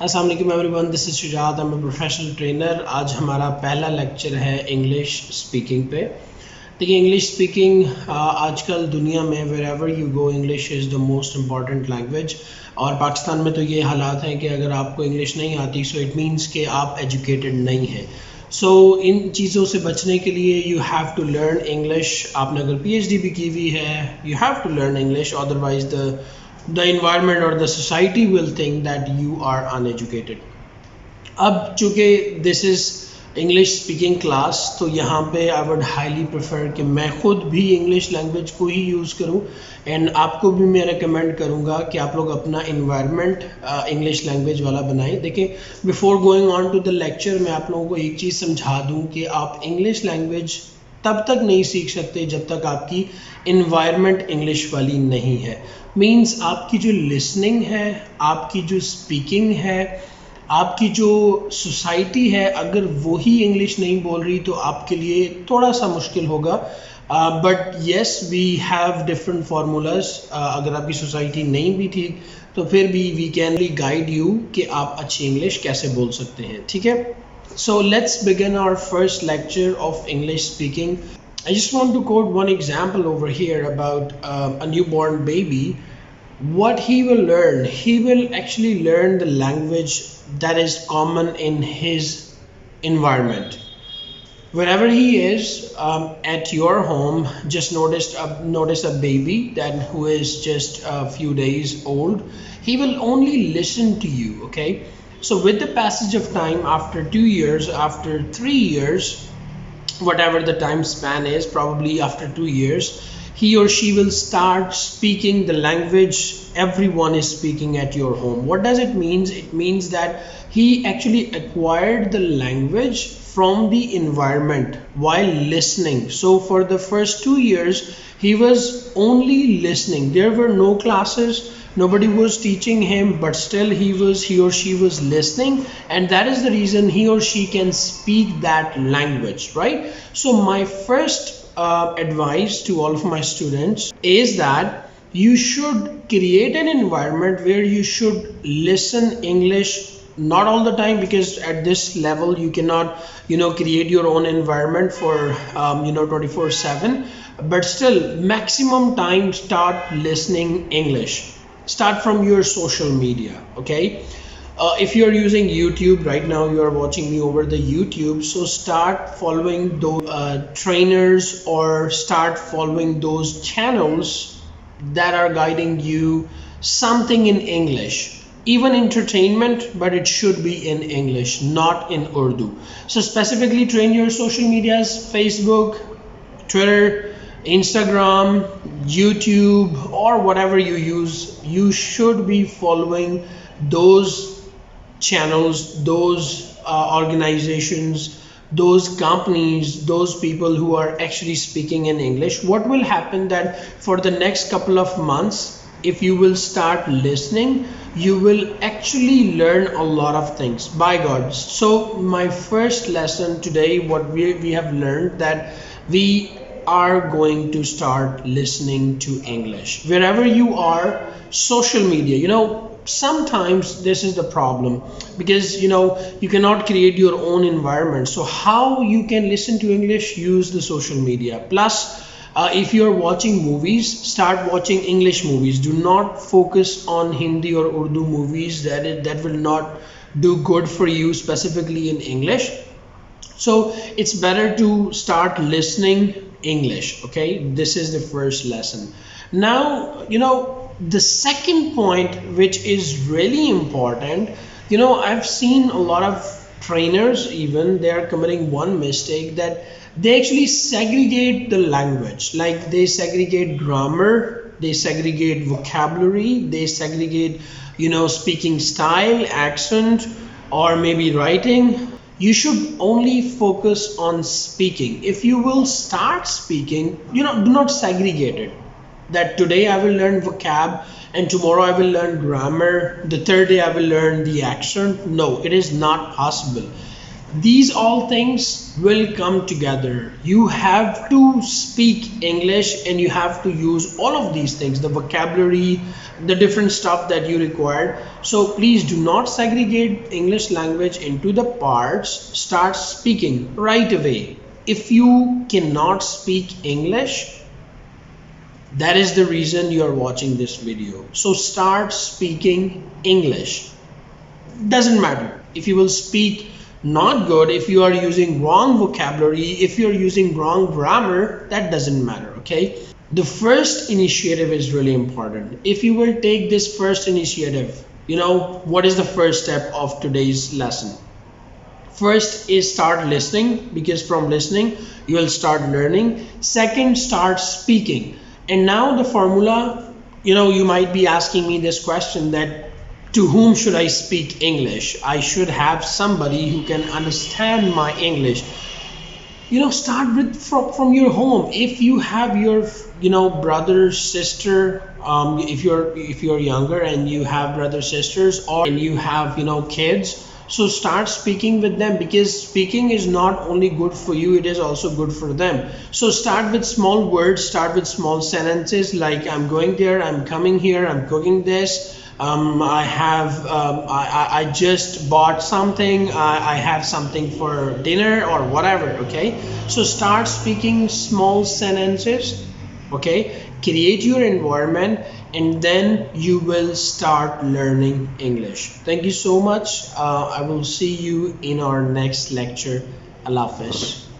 अस्सलाम वालेकुम everyone, this is Shujaat, I am professional trainer. आज हमारा पहला लेक्चर है इंग्लिश स्पीकिंग पे। देखिए, इंग्लिश स्पीकिंग आजकल दुनिया में wherever you go English is the most important language. और पाकिस्तान में तो ये हालात हैं कि अगर आपको इंग्लिश नहीं आती सो इट मीन्स कि आप एजुकेटेड नहीं हैं। सो इन चीज़ों से बचने के लिए you have to learn English. आपने अगर PhD भी की हुई है, you have to learn English, otherwise the environment or the society will think that you are uneducated. अब चूँकि this is English speaking class, तो यहाँ पे आई वुड हाईली प्रेफर कि मैं खुद भी इंग्लिश लैंग्वेज को ही यूज़ करूँ एंड आपको भी मैं रिकमेंड करूँगा कि आप लोग अपना इन्वायरमेंट इंग्लिश लैंग्वेज वाला बनाएं। देखिए, before going on to the lecture मैं आप लोगों को एक चीज़ समझा दूँ कि आप इंग्लिश लैंग्वेज तब तक नहीं सीख सकते जब तक आपकी इन्वायरमेंट इंग्लिश वाली नहीं है। मीन्स आपकी जो लिसनिंग है, आपकी जो स्पीकिंग है, आपकी जो सोसाइटी है, अगर वो ही इंग्लिश नहीं बोल रही तो आपके लिए थोड़ा सा मुश्किल होगा। But yes, we have different formulas. अगर आपकी सोसाइटी नहीं भी ठीक तो फिर भी वी कैन गाइड यू कि आप अच्छी इंग्लिश कैसे बोल सकते हैं। ठीक है, so let's begin our first lecture of English speaking. I just want to quote one example over here about a newborn baby. What he will learn, he will actually learn the language that is common in his environment. Wherever he is, at your home, just notice a baby that who is just a few days old. He will only listen to you, okay? So with the passage of time, after 2 years, after 3 years, whatever the time span is, probably after 2 years, he or she will start speaking the language everyone is speaking at your home. What does it mean? It means that he actually acquired the language from the environment while listening. So for the first 2 years, he was only listening. There were no classes, nobody was teaching him, but still he or she was listening, and that is the reason he or she can speak that language, right? So my first advice to all of my students is that you should create an environment where you should listen English, not all the time, because at this level you cannot create your own environment for 24/7, but still maximum time start listening English. Start from your social media, okay? If you're using YouTube right now, you are watching me over the YouTube, so start following those trainers, or start following those channels that are guiding you something in English, even entertainment, but it should be in English, not in Urdu. So specifically train your social medias: Facebook, Twitter, Instagram, YouTube, or whatever you use. You should be following those channels, those organizations, those companies, those people who are actually speaking in English. What will happen that for the next couple of months, if you will start listening, you will actually learn a lot of things, by God. So my first lesson today, what we have learned, that we are going to start listening to English wherever you are. Social media, sometimes this is the problem, because you cannot create your own environment. So how you can listen to English? Use the social media. Plus, if you're watching movies, start watching English movies. Do not focus on Hindi or Urdu movies. That will not do good for you, specifically in English. So it's better to start listening English, okay? This is the first lesson. Now, the second point, which is really important, I've seen a lot of trainers, even they are committing one mistake, that they actually segregate the language. Like, they segregate grammar, they segregate vocabulary, they segregate speaking style, accent, or maybe writing. You should only focus on speaking. If you will start speaking, do not segregate it, that today I will learn vocab and tomorrow I will learn grammar, the third day I will learn the accent. No, it is not possible. These all things will come together. You have to speak English and you have to use all of these things, the vocabulary, the different stuff that you require. So please do not segregate English language into the parts. Start speaking right away. If you cannot speak English, that is the reason you are watching this video. So start speaking English. Doesn't matter if you will speak not good, if you are using wrong vocabulary, if you're using wrong grammar, that doesn't matter. Okay, the first initiative is really important. If you will take this first initiative, you know what is the first step of today's lesson? First is start listening, because from listening you will start learning. Second, start speaking. And now the formula, you might be asking me this question, that to whom should I speak English? I should have somebody who can understand my English. Start with from your home. If you have your brother, sister, if you're younger and you have brother, sisters, or and you have kids, so start speaking with them, because speaking is not only good for you, it is also good for them. So start with small words, start with small sentences, like I'm going there, I'm coming here, I'm cooking this, I just bought something, I have something for dinner, or whatever. Okay, so start speaking small sentences. Okay, create your environment, and then you will start learning English. Thank you so much. I will see you in our next lecture. Allah Hafiz.